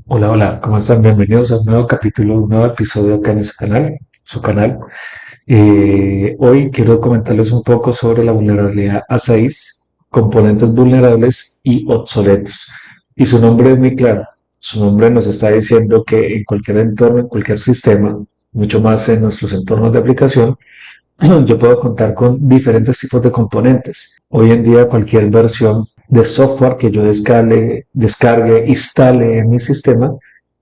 Hola, hola, ¿cómo están? Bienvenidos a un nuevo capítulo, un nuevo episodio acá en este canal, su canal. Hoy quiero comentarles un poco sobre la vulnerabilidad a 6 componentes vulnerables y obsoletos. Y su nombre es muy claro. Su nombre nos está diciendo que en cualquier entorno, en cualquier sistema, mucho más en nuestros entornos de aplicación, yo puedo contar con diferentes tipos de componentes. Hoy en día cualquier versión de software que yo descargue, instale en mi sistema,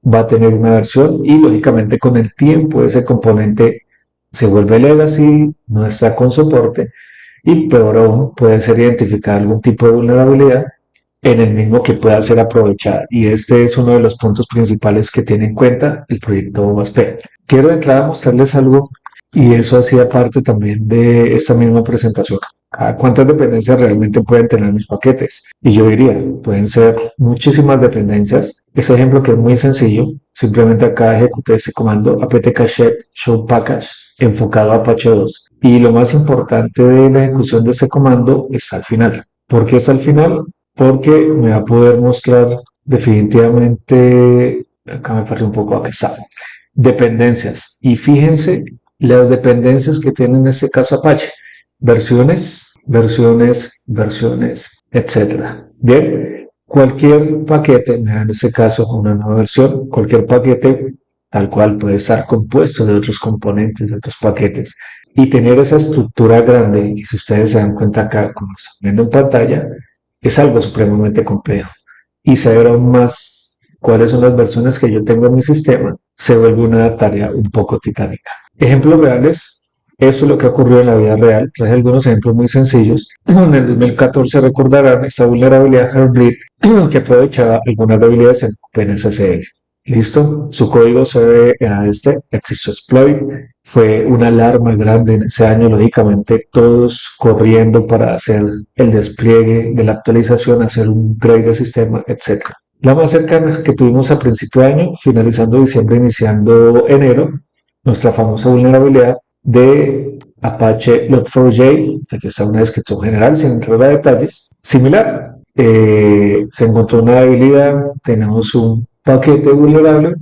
va a tener una versión y lógicamente con el tiempo ese componente se vuelve legacy, no está con soporte y peor aún puede ser identificar algún tipo de vulnerabilidad en el mismo que pueda ser aprovechada. Y este es uno de los puntos principales que tiene en cuenta el proyecto OWASP. Quiero de entrada mostrarles algo y eso hacía parte también de esta misma presentación. ¿Cuántas dependencias realmente pueden tener mis paquetes? Y yo diría, pueden ser muchísimas dependencias. Este ejemplo que es muy sencillo, simplemente acá ejecuté este comando apt-get show package enfocado a Apache 2. Y lo más importante de la ejecución de este comando está al final. ¿Por qué está al final? Porque me va a poder mostrar definitivamente, acá me perdí un poco, acá está, dependencias. Y fíjense las dependencias que tiene en este caso Apache. Versiones, etcétera. Bien, cualquier paquete, en este caso una nueva versión, cualquier paquete tal cual puede estar compuesto de otros componentes, de otros paquetes. Y tener esa estructura grande, y si ustedes se dan cuenta acá, como están viendo en pantalla, es algo supremamente complejo. Y saber aún más cuáles son las versiones que yo tengo en mi sistema se vuelve una tarea un poco titánica. Ejemplos reales, esto es lo que ocurrió en la vida real. Traje algunos ejemplos muy sencillos. En el 2014 recordarán esta vulnerabilidad Heartbleed que aprovechaba algunas debilidades en OpenSSL. Listo, su código se era este, Exit Exploit, fue una alarma grande en ese año, lógicamente todos corriendo para hacer el despliegue de la actualización, hacer un upgrade de sistema, etc. La más cercana que tuvimos a principio de año, finalizando diciembre, iniciando enero, nuestra famosa vulnerabilidad de Apache Log4j, aquí está una descripción general sin entrar a detalles, similar. Se encontró una debilidad, tenemos un paquete vulnerable,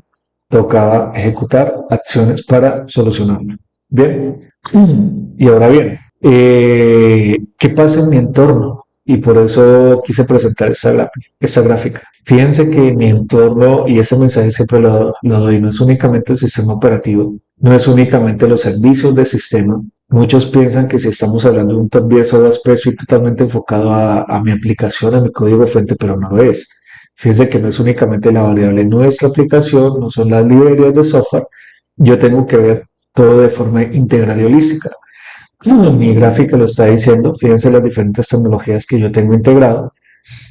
tocaba ejecutar acciones para solucionarlo. Bien, y ahora bien, ¿qué pasa en mi entorno? Y por eso quise presentar esta gráfica. Fíjense que mi entorno, y ese mensaje siempre lo doy, no es únicamente el sistema operativo, no es únicamente los servicios del sistema. Muchos piensan que si estamos hablando de un top 10 o estoy totalmente enfocado a mi aplicación, a mi código fuente, pero no lo es. Fíjense que no es únicamente la variable nuestra aplicación, no son las librerías de software. Yo tengo que ver todo de forma integral y holística. Mi gráfica lo está diciendo, fíjense las diferentes tecnologías que yo tengo integrado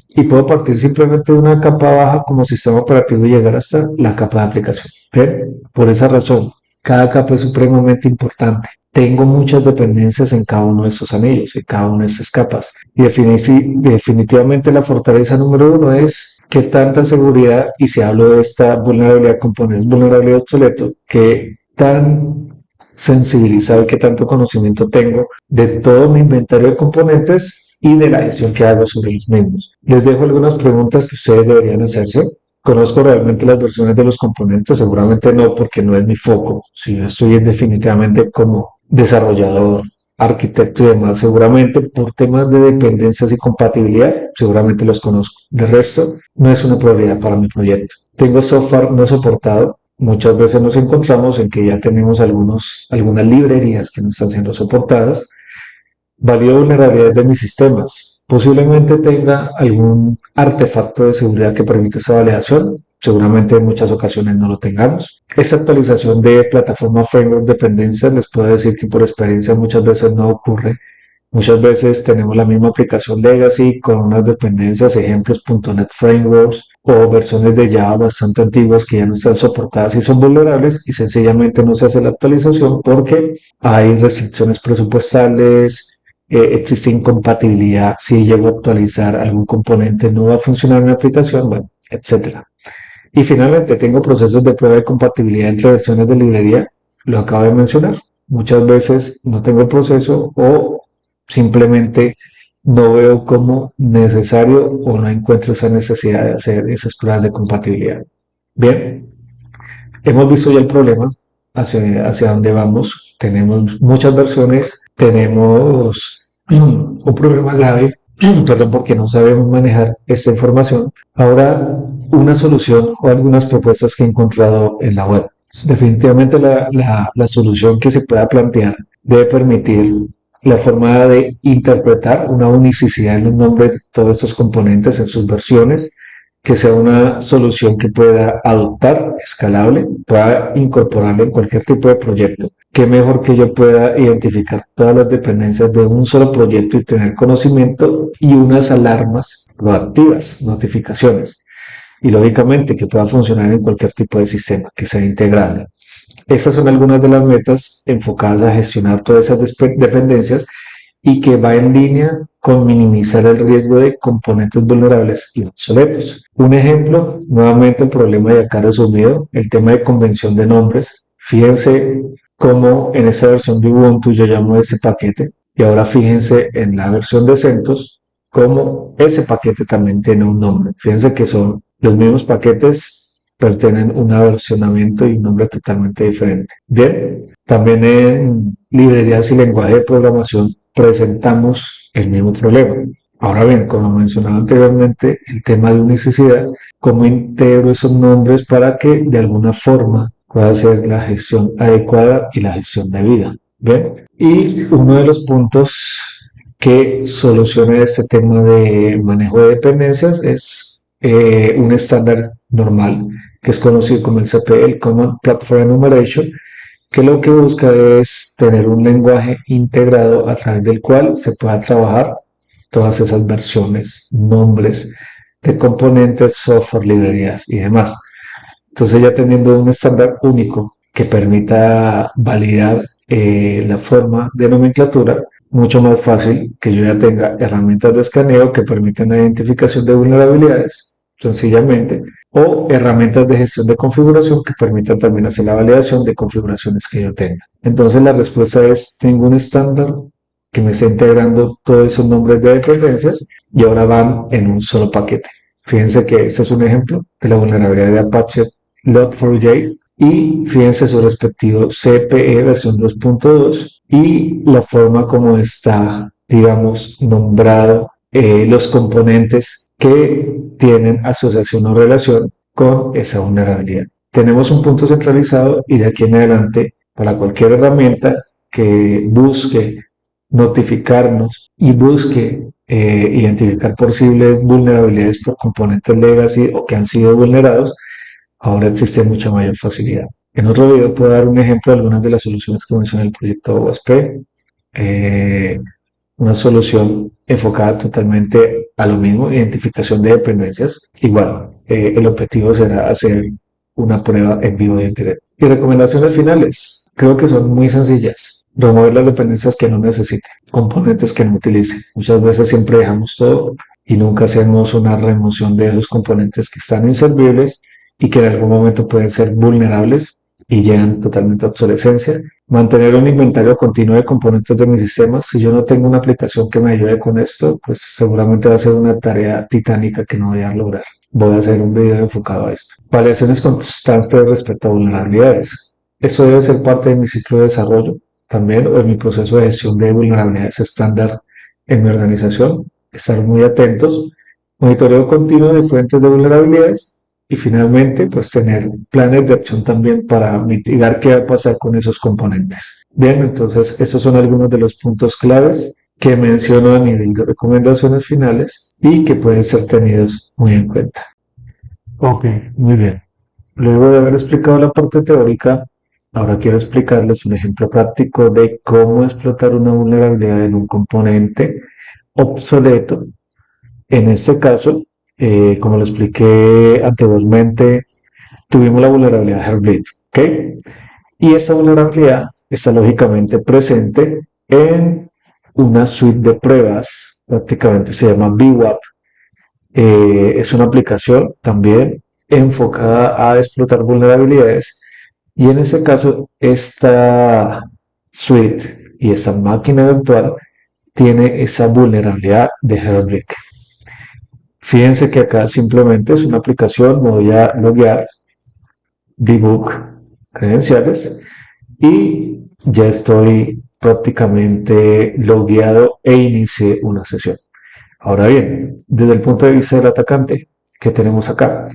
y puedo partir simplemente de una capa baja como sistema operativo y llegar hasta la capa de aplicación. ¿Ven? Por esa razón, cada capa es supremamente importante. Tengo muchas dependencias en cada uno de estos anillos, en cada una de estas capas. Y definitivamente la fortaleza número uno es qué tanta seguridad, y si hablo de esta vulnerabilidad, componentes vulnerabilidad obsoleto, qué tan sensibilizado y qué tanto conocimiento tengo de todo mi inventario de componentes y de la gestión que hago sobre los mismos. Les dejo algunas preguntas que ustedes deberían hacerse. ¿Conozco realmente las versiones de los componentes? Seguramente no, porque no es mi foco. Si yo estoy definitivamente como desarrollador, arquitecto y demás, seguramente por temas de dependencias y compatibilidad, seguramente los conozco. De resto, no es una prioridad para mi proyecto. Tengo software no soportado. Muchas veces nos encontramos en que ya tenemos algunas librerías que no están siendo soportadas. Valido vulnerabilidades de mis sistemas. Posiblemente tenga algún artefacto de seguridad que permita esa validación. Seguramente en muchas ocasiones no lo tengamos. Esta actualización de plataforma framework dependencias les puedo decir que por experiencia muchas veces no ocurre. Muchas veces tenemos la misma aplicación legacy con unas dependencias, ejemplos .NET Frameworks o versiones de Java bastante antiguas que ya no están soportadas y son vulnerables y sencillamente no se hace la actualización porque hay restricciones presupuestales, existe incompatibilidad, si llego a actualizar algún componente no va a funcionar en la aplicación, bueno, etcétera. Y finalmente tengo procesos de prueba de compatibilidad entre versiones de librería, lo acabo de mencionar. Muchas veces no tengo el proceso o simplemente no veo como necesario o no encuentro esa necesidad de hacer esas pruebas de compatibilidad. Bien, hemos visto ya el problema, hacia dónde vamos. Tenemos muchas versiones, tenemos un problema grave, perdón, porque no sabemos manejar esta información. Ahora, una solución o algunas propuestas que he encontrado en la web. Definitivamente la solución que se pueda plantear debe permitir la forma de interpretar una unicidad en los nombres de todos estos componentes en sus versiones, que sea una solución que pueda adoptar, escalable, pueda incorporarla en cualquier tipo de proyecto. Qué mejor que yo pueda identificar todas las dependencias de un solo proyecto y tener conocimiento y unas alarmas proactivas, notificaciones. Y lógicamente que pueda funcionar en cualquier tipo de sistema, que sea integrable. Estas son algunas de las metas enfocadas a gestionar todas esas dependencias y que va en línea con minimizar el riesgo de componentes vulnerables y obsoletos. Un ejemplo, nuevamente el problema de acá resumido, el tema de convención de nombres. Fíjense cómo en esta versión de Ubuntu yo llamo este paquete y ahora fíjense en la versión de CentOS cómo ese paquete también tiene un nombre. Fíjense que son los mismos paquetes, pero tienen un versionamiento y un nombre totalmente diferente. Bien, también en librerías y lenguaje de programación presentamos el mismo problema. Ahora bien, como mencionaba anteriormente, el tema de unicidad, cómo integro esos nombres para que de alguna forma pueda hacer la gestión adecuada y la gestión debida. ¿Bien? Y uno de los puntos que soluciona este tema de manejo de dependencias es un estándar normal que es conocido como el CP, el Common Platform Enumeration, que lo que busca es tener un lenguaje integrado a través del cual se pueda trabajar todas esas versiones, nombres de componentes, software, librerías y demás. Entonces ya teniendo un estándar único que permita validar la forma de nomenclatura, mucho más fácil que yo ya tenga herramientas de escaneo que permitan la identificación de vulnerabilidades, sencillamente, o herramientas de gestión de configuración que permitan también hacer la validación de configuraciones que yo tenga. Entonces la respuesta es, tengo un estándar que me está integrando todos esos nombres de dependencias y ahora van en un solo paquete. Fíjense que este es un ejemplo de la vulnerabilidad de Apache Log4j y fíjense su respectivo CPE versión 2.2 y la forma como está, digamos, nombrado los componentes que tienen asociación o relación con esa vulnerabilidad. Tenemos un punto centralizado y de aquí en adelante, para cualquier herramienta que busque notificarnos y busque identificar posibles vulnerabilidades por componentes legacy o que han sido vulnerados, ahora existe mucha mayor facilidad. En otro video puedo dar un ejemplo de algunas de las soluciones que menciona el proyecto OWASP. Una solución enfocada totalmente a lo mismo, identificación de dependencias. Igual, el objetivo será hacer una prueba en vivo de Internet. Y recomendaciones finales, creo que son muy sencillas. Remover las dependencias que no necesite, componentes que no utilice. Muchas veces siempre dejamos todo y nunca hacemos una remoción de esos componentes que están inservibles y que en algún momento pueden ser vulnerables y llegan totalmente a obsolescencia. Mantener un inventario continuo de componentes de mi sistema. Si yo no tengo una aplicación que me ayude con esto, pues seguramente va a ser una tarea titánica que no voy a lograr. Voy a hacer un video enfocado a esto. Variaciones constantes respecto a vulnerabilidades. Esto debe ser parte de mi ciclo de desarrollo también o en mi proceso de gestión de vulnerabilidades estándar en mi organización. Estar muy atentos. Monitoreo continuo de fuentes de vulnerabilidades y finalmente, pues tener planes de acción también para mitigar qué va a pasar con esos componentes. Bien, entonces estos son algunos de los puntos claves que menciono a nivel de recomendaciones finales y que pueden ser tenidos muy en cuenta. Ok, muy bien. Luego de haber explicado la parte teórica, ahora quiero explicarles un ejemplo práctico de cómo explotar una vulnerabilidad en un componente obsoleto. En este caso, como lo expliqué anteriormente, tuvimos la vulnerabilidad de Heartbleed, ¿ok? Y esta vulnerabilidad está lógicamente presente en una suite de pruebas, prácticamente se llama VWAP. Es una aplicación también enfocada a explotar vulnerabilidades y en este caso esta suite y esta máquina virtual tiene esa vulnerabilidad de Heartbleed. Fíjense que acá simplemente es una aplicación, me voy a loguear debug credenciales y ya estoy prácticamente logueado e inicié una sesión. Ahora bien, desde el punto de vista del atacante, ¿qué tenemos acá?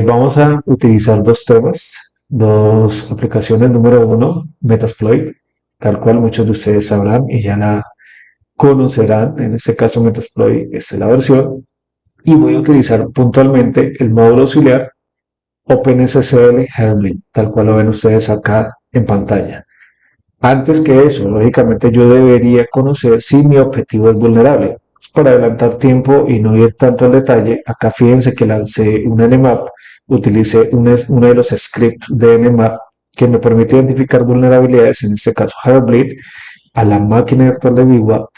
Vamos a utilizar dos temas, dos aplicaciones. Número uno, Metasploit, tal cual muchos de ustedes sabrán y ya la conocerán. En este caso, Metasploit es la versión. Y voy a utilizar puntualmente el módulo auxiliar OpenSSL Hermlin, tal cual lo ven ustedes acá en pantalla. Antes que eso, lógicamente yo debería conocer si mi objetivo es vulnerable. Para adelantar tiempo y no ir tanto al detalle, acá fíjense que lancé un Nmap, utilicé uno de los scripts de Nmap que me permite identificar vulnerabilidades, en este caso Heartbleed, a la máquina virtual de VWAP.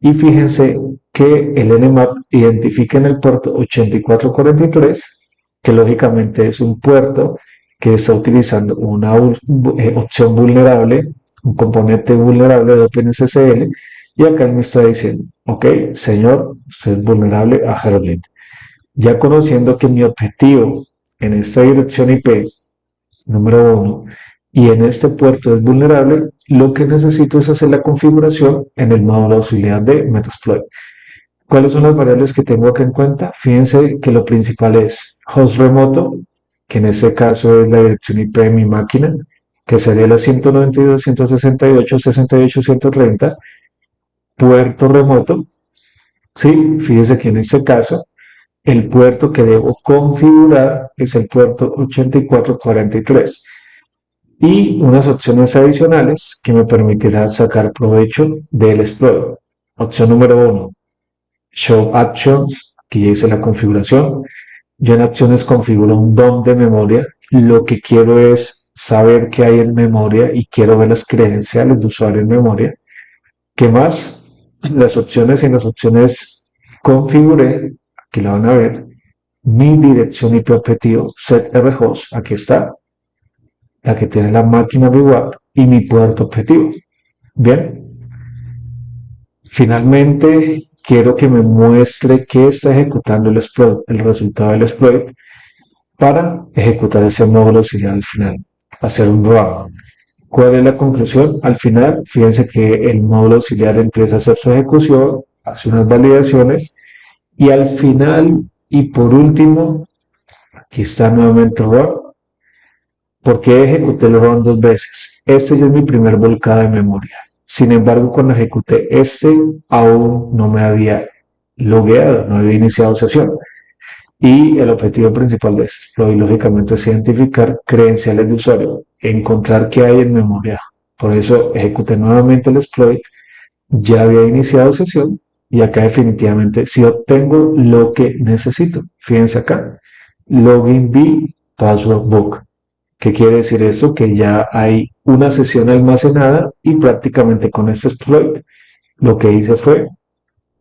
Y fíjense que el Nmap identifica en el puerto 8443, que lógicamente es un puerto que está utilizando una opción vulnerable, un componente vulnerable de OpenSSL, y acá me está diciendo, ok, señor, usted es vulnerable a Heartbleed. Ya conociendo que mi objetivo en esta dirección IP, número uno, y en este puerto es vulnerable, lo que necesito es hacer la configuración en el módulo auxiliar de Metasploit. ¿Cuáles son las variables que tengo acá en cuenta? Fíjense que lo principal es host remoto, que en este caso es la dirección IP de mi máquina, que sería la 192.168.68.130, puerto remoto. Sí, fíjense que en este caso el puerto que debo configurar es el puerto 8443 y unas opciones adicionales que me permitirán sacar provecho del exploit. Opción número uno, Show Actions, aquí ya hice la configuración. Yo en acciones configuro un DOM de memoria. Lo que quiero es saber qué hay en memoria y quiero ver las credenciales de usuario en memoria. ¿Qué más? Las opciones, en las opciones configuré, aquí la van a ver, mi dirección IP objetivo, setrhost, aquí está, la que tiene la máquina VWAP y mi puerto objetivo. Bien, finalmente quiero que me muestre qué está ejecutando el exploit, el resultado del exploit, para ejecutar ese módulo auxiliar al final, hacer un run. ¿Cuál es la conclusión? Al final, fíjense que el módulo auxiliar empieza a hacer su ejecución, hace unas validaciones y al final y por último, aquí está nuevamente el run. ¿Por qué ejecuté el run dos veces? Este ya es mi primer volcado de memoria. Sin embargo, cuando ejecuté este, aún no me había logueado, no había iniciado sesión. Y el objetivo principal de esto, lógicamente, es identificar credenciales de usuario, encontrar qué hay en memoria. Por eso ejecuté nuevamente el exploit, ya había iniciado sesión y acá definitivamente si obtengo lo que necesito. Fíjense acá, login B, password book. ¿Qué quiere decir eso? Que ya hay una sesión almacenada y prácticamente con este exploit lo que hice fue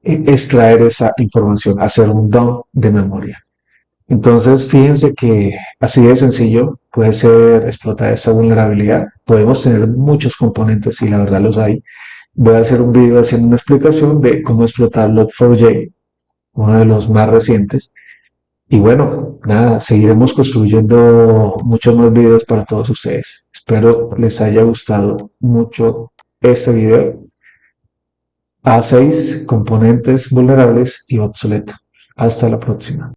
extraer esa información, hacer un dump de memoria. Entonces, fíjense que así de sencillo puede ser explotar esta vulnerabilidad. Podemos tener muchos componentes y la verdad los hay. Voy a hacer un video haciendo una explicación de cómo explotar Log4j, uno de los más recientes. Y bueno, nada, seguiremos construyendo muchos más videos para todos ustedes. Espero les haya gustado mucho este video. A6, componentes vulnerables y obsoletos. Hasta la próxima.